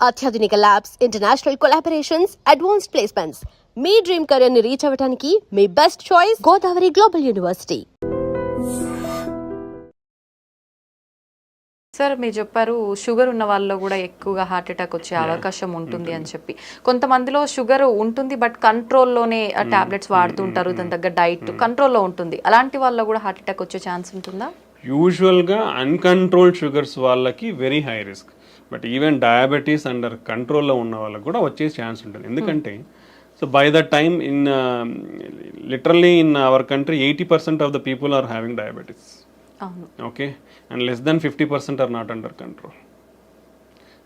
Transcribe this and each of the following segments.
అత్యాధునిక labs, international collaborations, advanced placements. మీ dream career ని రీచ్ అవ్వడానికి మీ best choice Godavari global university. Sir మీరు చెప్పారు షుగర్ ఉన్న వాళ్ళలో కూడా ఎక్కువగా హార్ట్ అటాక్ వచ్చే అవకాశం ఉంటుంది అని చెప్పి. కొంతమందిలో షుగర్ ఉంటుంది బట్ కంట్రోల్లోనే టాబ్లెట్స్ వాడుతుంటారు, దాని తగ్గ డైట్ కంట్రోల్లో ఉంటుంది. అలాంటి వాళ్ళలో కూడా హార్ట్ అటాక్ వచ్చే ఛాన్స్ ఉంటుందా? యూజువల్గా అన్కంట్రోల్డ్ షుగర్స్ వాళ్ళకి very high risk. But even diabetes under కంట్రోల్లో ఉన్న వాళ్ళకి కూడా వచ్చే ఛాన్స్ ఉంటుంది. ఎందుకంటే so by the time in literally in our country 80% of the people are having diabetes. Okay, and less than 50% are not under control.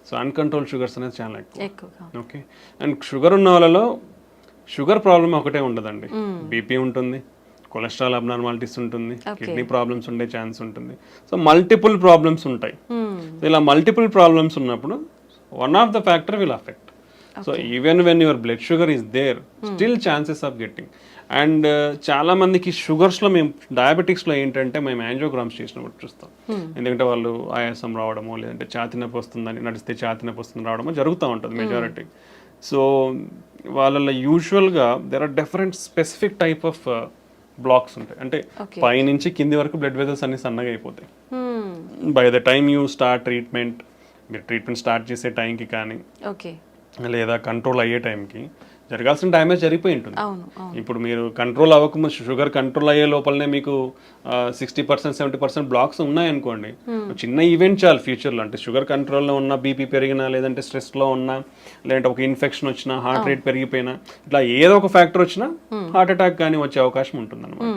So uncontrol sugars అనేది చాలా ఎక్కువ. ఓకే, అండ్ షుగర్ ఉన్న వాళ్ళలో షుగర్ ప్రాబ్లమ్ ఒకటే ఉండదండి. BP ఉంటుంది, cholesterol abnormalities ఉంటుంది, kidney problems ఉండే ఛాన్స్ ఉంటుంది. సో మల్టిపుల్ ప్రాబ్లమ్స్ ఉంటాయి. ఇలా మల్టిపుల్ ప్రాబ్లమ్స్ ఉన్నప్పుడు one of the factor will affect. So even when your blood sugar is there, still chances of getting. And చాలా మందికి షుగర్స్లో మేము డయాబెటిక్స్లో ఏంటంటే మేము యాంజియోగ్రామ్స్ చేసినప్పుడు చూస్తాం. ఎందుకంటే వాళ్ళు ఆయాసం రావడమో లేదంటే ఛాతీ నొప్పి వస్తుందని నడిస్తే ఛాతీ నొప్పి వస్తుంది రావడమో జరుగుతూ ఉంటుంది మెజారిటీ. సో వాళ్ళలో యూజువల్గా there are different specific type of blocks ఉంటాయి. అంటే పైనుంచి కింది వరకు బ్లడ్ వెజల్స్ అన్ని సన్నగా అయిపోతాయి. By the time you start treatment, మీరు ట్రీట్మెంట్ స్టార్ట్ చేసే టైంకి కానీ లేదా కంట్రోల్ అయ్యే టైంకి జరగాల్సిన డ్యామేజ్ జరిగిపోయి ఉంటుంది. ఇప్పుడు మీరు కంట్రోల్ అవ్వకముందు షుగర్ కంట్రోల్ అయ్యే లోపలనే మీకు 60% 70% బ్లాక్స్ ఉన్నాయనుకోండి, చిన్న ఈవెంట్ చాలు ఫ్యూచర్లో. అంటే షుగర్ కంట్రోల్లో ఉన్న, బీపీ పెరిగినా లేదంటే స్ట్రెస్లో ఉన్నా లేదంటే ఒక ఇన్ఫెక్షన్ వచ్చినా, హార్ట్ రేట్ పెరిగిపోయినా, ఇట్లా ఏదో ఒక ఫ్యాక్టర్ వచ్చినా హార్ట్ అటాక్ కానీ వచ్చే అవకాశం ఉంటుంది అనమాట.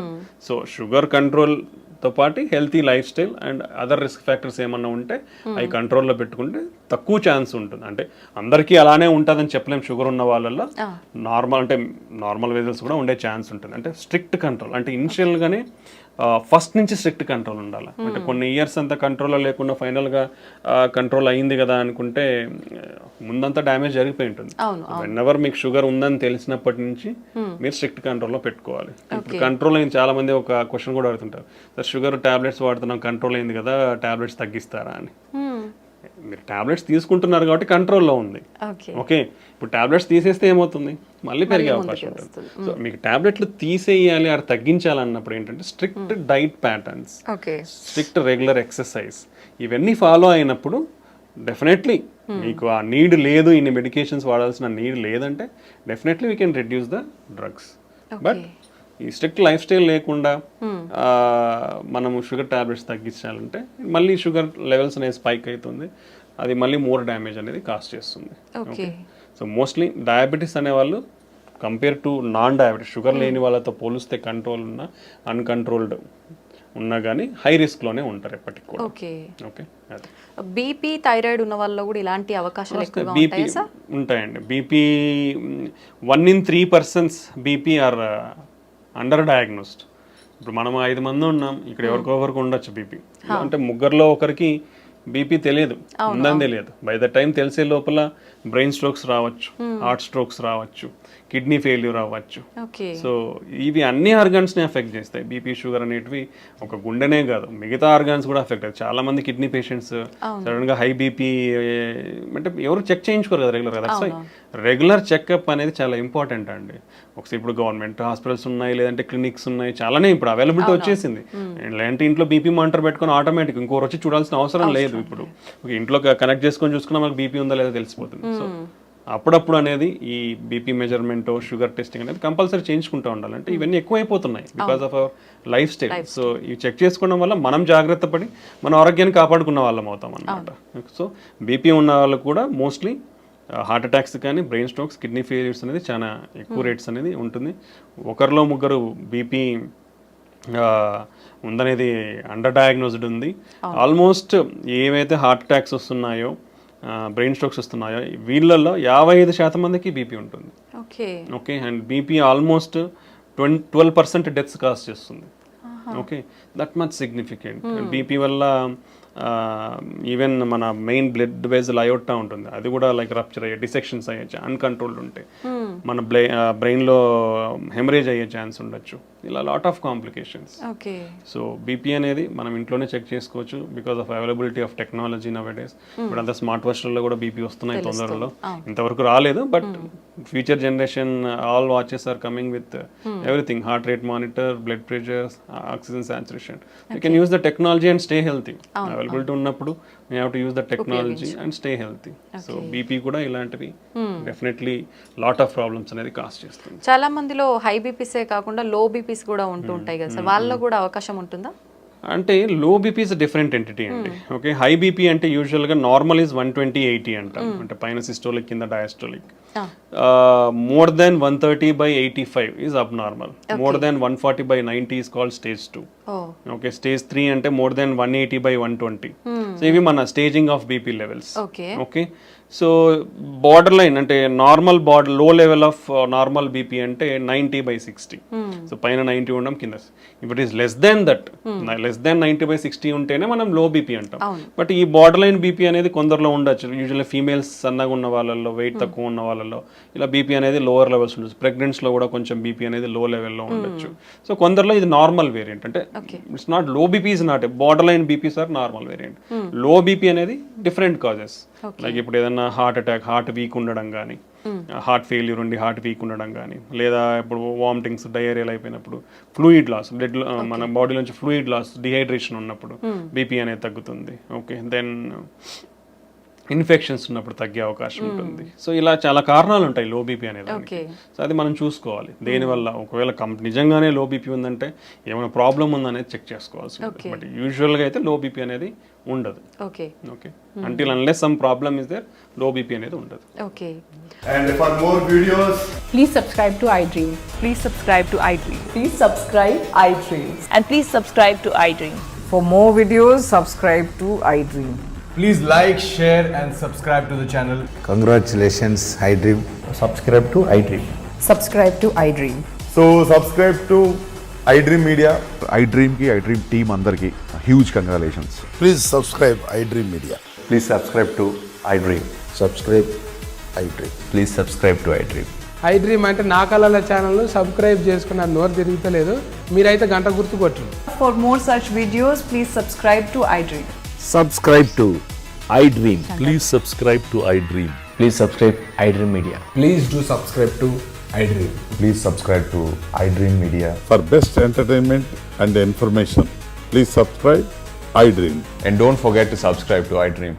సో షుగర్ కంట్రోల్ తో పాటు healthy life style and other risk factors ఏమన్నా ఉంటే అవి కంట్రోల్లో పెట్టుకుంటే తక్కువ ఛాన్స్ ఉంటుంది. అంటే అందరికీ అలానే ఉంటుందని చెప్పలేం. షుగర్ ఉన్న వాళ్ళల్లో నార్మల్ వెజల్స్ కూడా ఉండే ఛాన్స్ ఉంటుంది. అంటే స్ట్రిక్ట్ కంట్రోల్, అంటే ఇనిషియల్గానే ఫస్ట్ నుంచి స్ట్రిక్ట్ కంట్రోల్ ఉండాలి. అంటే కొన్ని ఇయర్స్ అంతా కంట్రోల్లో లేకుండా ఫైనల్గా కంట్రోల్ అయింది కదా అనుకుంటే ముందంతా డ్యామేజ్ జరిగిపోయి ఉంటుంది. వెన్నెవర్ మీకు షుగర్ ఉందని తెలిసినప్పటి నుంచి మీరు స్ట్రిక్ట్ కంట్రోల్లో పెట్టుకోవాలి. ఇప్పుడు కంట్రోల్ అయింది, చాలా మంది ఒక క్వశ్చన్ కూడా అడుగుతుంటారు, సార్ షుగర్ టాబ్లెట్స్ వాడుతున్నాం కంట్రోల్ అయింది కదా, టాబ్లెట్స్ తగ్గిస్తారా అని. మీరు టాబ్లెట్స్ తీసుకుంటున్నారు కాబట్టి కంట్రోల్లో ఉంది. ఓకే, ఇప్పుడు టాబ్లెట్స్ తీసేస్తే ఏమవుతుంది, మళ్ళీ పెరిగే అవకాశం ఉంటుంది. సో మీకు టాబ్లెట్లు తీసేయాలి అది తగ్గించాలన్నప్పుడు ఏంటంటే strict diet patterns, strict regular exercise ఇవన్నీ ఫాలో అయినప్పుడు డెఫినెట్లీ మీకు ఆ నీడ్ లేదు, ఇన్ని మెడికేషన్స్ వాడాల్సిన నీడ్ లేదంటే definitely we can reduce the drugs. But ఈ స్ట్రిక్ట్ లైఫ్ స్టైల్ లేకుండా మనము షుగర్ టాబ్లెట్స్ తగ్గించాలంటే మళ్ళీ షుగర్ లెవెల్స్ అనేది స్పైక్ అవుతుంది, అది మళ్ళీ మోర్ డ్యామేజ్ అనేది కాస్ట్ చేస్తుంది. ఓకే, సో మోస్ట్లీ డయాబెటీస్ అనేవాళ్ళు compare to non diabetes, sugar లేని వాళ్ళతో పోలిస్తే కంట్రోల్ ఉన్న అన్కంట్రోల్డ్ ఉన్నా కానీ హై రిస్క్లోనే ఉంటారు ఎప్పటికి కూడా. ఓకే, బీపీ థైరాయిడ్ ఉన్న వాళ్ళలో కూడా ఇలాంటి అవకాశాలు బీపీ ఉంటాయండి. BP 1 in 3 persons BP or under diagnosed. ఇప్పుడు మనం 5 మంది ఉన్నాం, ఇక్కడ ఎవరికొకరికి ఉండొచ్చు బీపీ. అంటే ముగ్గురులో ఒకరికి బీపీ తెలియదు, ఉందని తెలియదు. బై ద టైం తెలిసే లోపల బ్రెయిన్ స్ట్రోక్స్ రావచ్చు, హార్ట్ స్ట్రోక్స్ రావచ్చు, కిడ్నీ ఫెయిల్యూర్ అవ్వచ్చు. సో ఇవి అన్ని ఆర్గాన్స్ని ఎఫెక్ట్ చేస్తాయి. బీపీ షుగర్ అనేటివి ఒక గుండెనే కాదు, మిగతా ఆర్గాన్స్ కూడా ఎఫెక్ట్ అవుతాయి. చాలా మంది కిడ్నీ పేషెంట్స్ సడన్గా హై బీపీ అంటే ఎవరు చెక్ చేయించుకోరు కదా రెగ్యులర్గా. దట్స్ వై రెగ్యులర్ చెకప్ అనేది చాలా ఇంపార్టెంట్ అండి. ఒకసారి ఇప్పుడు గవర్నమెంట్ హాస్పిటల్స్ ఉన్నాయి, లేదంటే క్లినిక్స్ ఉన్నాయి, చాలానే ఇప్పుడు అవైలబిలిటీ వచ్చేసింది. లేదంటే ఇంట్లో బీపీ మానిటర్ పెట్టుకొని ఆటోమేటిక్ ఇంకోరు వచ్చి చూడాల్సిన అవసరం లేదు. ఇప్పుడు ఇంట్లో కనెక్ట్ చేసుకొని చూసుకున్నా మనకు బీపీ ఉందా లేదా తెలిసిపోతుంది. సో అప్పుడప్పుడు అనేది ఈ బీపీ మెజర్మెంట్, షుగర్ టెస్టింగ్ అనేది కంపల్సరీ చేయించుకుంటూ ఉండాలంటే ఇవన్నీ ఎక్కువైపోతున్నాయి because of our life style. So ఇవి చెక్ చేసుకోవడం వల్ల మనం జాగ్రత్త పడి మన ఆరోగ్యాన్ని కాపాడుకున్న వాళ్ళం అవుతాం అన్నమాట. సో బీపీ ఉన్న వాళ్ళకు కూడా మోస్ట్లీ హార్ట్ అటాక్స్ కానీ బ్రెయిన్ స్ట్రోక్స్, కిడ్నీ ఫెయిల్యూర్స్ అనేది చాలా ఎక్కువ రేట్స్ అనేది ఉంటుంది. ఒకరిలో ముగ్గురు బీపీ ఉందనేది అండర్ డయాగ్నోస్డ్ ఉంది. ఆల్మోస్ట్ ఏవైతే హార్ట్ అటాక్స్ వస్తున్నాయో, బ్రెయిన్ స్ట్రోక్స్ వస్తున్నాయో వీళ్ళల్లో 55% మందికి బీపీ ఉంటుంది. Okay, and BP almost 12% deaths cause చేస్తుంది. Okay, that much significant. BP వల్ల ఈవెన్ మన మెయిన్ బ్లడ్ వెజల్ అయోటా ఉంటుంది, అది కూడా లైక్ రప్చర్ అయ్యే, డిసెక్షన్స్ అయ్యే అన్కంట్రోల్డ్ ఉంటే మన బ్రెయిన్లో హెమరేజ్ అయ్యే ఛాన్స్ ఉండొచ్చు. ఇలా lot of complications. Okay. So BP అనేది మనం ఇంట్లోనే చెక్ చేసుకోవచ్చు because of availability of technology now days. ఇప్పుడు అంతా స్మార్ట్ వాచ్లలో కూడా బీపీ వస్తున్నాయి తొందరలో, ఇంతవరకు రాలేదు but future generation all watches are coming with everything, heart rate monitor, blood pressure, oxygen saturation. You can use the technology and stay healthy. Availability ఉన్నప్పుడు we have to use the technology and stay healthy. So BP కూడా ఇలాంటివి definitely lot of problems అనేది cost చేస్తుంది. చాలా మందిలో high బీపీసే కాకుండా లో BPs కూడా ఉంటుంటాయి కదా సార్, వాళ్ళలో కూడా అవకాశం ఉంటుందా? అంటే లో బీపీ ఇస్ డిఫరెంట్ ఎంటిటీ అండి. ఓకే, హై బీపీ అంటే యూజువల్గా నార్మల్ ఈజ్ 120/80 అంటాం, అంటే పైన సిస్టోలిక్ కింద డయాస్టోలిక్. మోర్ దెన్ 130/85 ఈజ్ అబ్ normal. More than 140/90 is called stage 2. Okay, stage 3 అంటే మోర్ దెన్ 180/120. సో ఇవి మన staging of BP levels. Okay, so border line అంటే నార్మల్ లో లెవెల్ ఆఫ్ నార్మల్ బీపీ అంటే 90/60. సో పైన 90 ఉండడం, కింద if it is less than that, less than 90/60 ఉంటేనే మనం లో బీపీ అంటాం. బట్ ఈ బార్డర్ లైన్ బీపీ అనేది కొందరిలో ఉండొచ్చు. యూజువల్లీ ఫీమేల్స్ సన్నగా ఉన్న వాళ్ళల్లో, వెయిట్ తక్కువ ఉన్న వాళ్ళలో ఇలా బీపీ అనేది లోవర్ లెవెల్స్ ఉండొచ్చు. ప్రెగ్నెంట్స్ లో కూడా కొంచెం బీపీ అనేది లో లెవెల్లో ఉండొచ్చు. సో కొందరిలో ఇది నార్మల్ వేరియంట్, అంటే it's not low BP is not borderline BPs are normal variant. Low BP అనేది డిఫరెంట్ కాజెస్, లైక్ ఇప్పుడు ఏదైనా హార్ట్ అటాక్, హార్ట్ వీక్ ఉండడం కానీ, హార్ట్ ఫెయిల్యూర్ ఉండి హార్ట్ వీక్ ఉండడం కానీ, లేదా ఇప్పుడు వామిటింగ్స్, డయేరియల్ అయిపోయినప్పుడు, ఫ్లూయిడ్ లాస్, బ్లడ్ మన బాడీ నుంచి ఫ్లూయిడ్ లాస్, డిహైడ్రేషన్ ఉన్నప్పుడు బీపీ అనేది తగ్గుతుంది. ఓకే, దెన్ ఇన్ఫెక్షన్స్ ఉన్నప్పుడు తగ్గే అవకాశం ఉంటుంది. సో ఇలా చాలా కారణాలు ఉంటాయి లో బీపీ అనేది. సో అది మనం చూసుకోవాలి దేనివల్ల. ఒకవేళ నిజంగానే లో బీపీ ఉందంటే ఏమైనా ప్రాబ్లం ఉందనేది చెక్ చేసుకోవాల్సి ఉంటుంది. బట్ యూజువల్గా అయితే లో బీపీ అనేది ఉండదు. Okay, until unless some problem is there, low BP అనేది ఉండదు. Okay. And for more videos, please subscribe to iDream. Please subscribe to iDream. Please subscribe iDream. And please subscribe to iDream. For more videos, subscribe to iDream. please like, share and subscribe to the channel. Congratulations, iDream. Subscribe to iDream. Subscribe to iDream. So subscribe to iDream Media. iDream ki iDream team andarki huge congratulations. Please subscribe iDream Media. Please subscribe to iDream. Subscribe iDream. Please subscribe to iDream. iDream అంటే నా కళల ఛానల్ను subscribe చేసుకున్న నోరు తిరుగుతలేదు, మీరైతే గంట గుర్తు కొట్టండి. For more such videos, please subscribe to iDream. Subscribe to iDream. Please subscribe to iDream. Please subscribe iDream Media. Please do subscribe to iDream. Please subscribe to iDream Media. For best entertainment and information, please subscribe iDream. And don't forget to subscribe to iDream.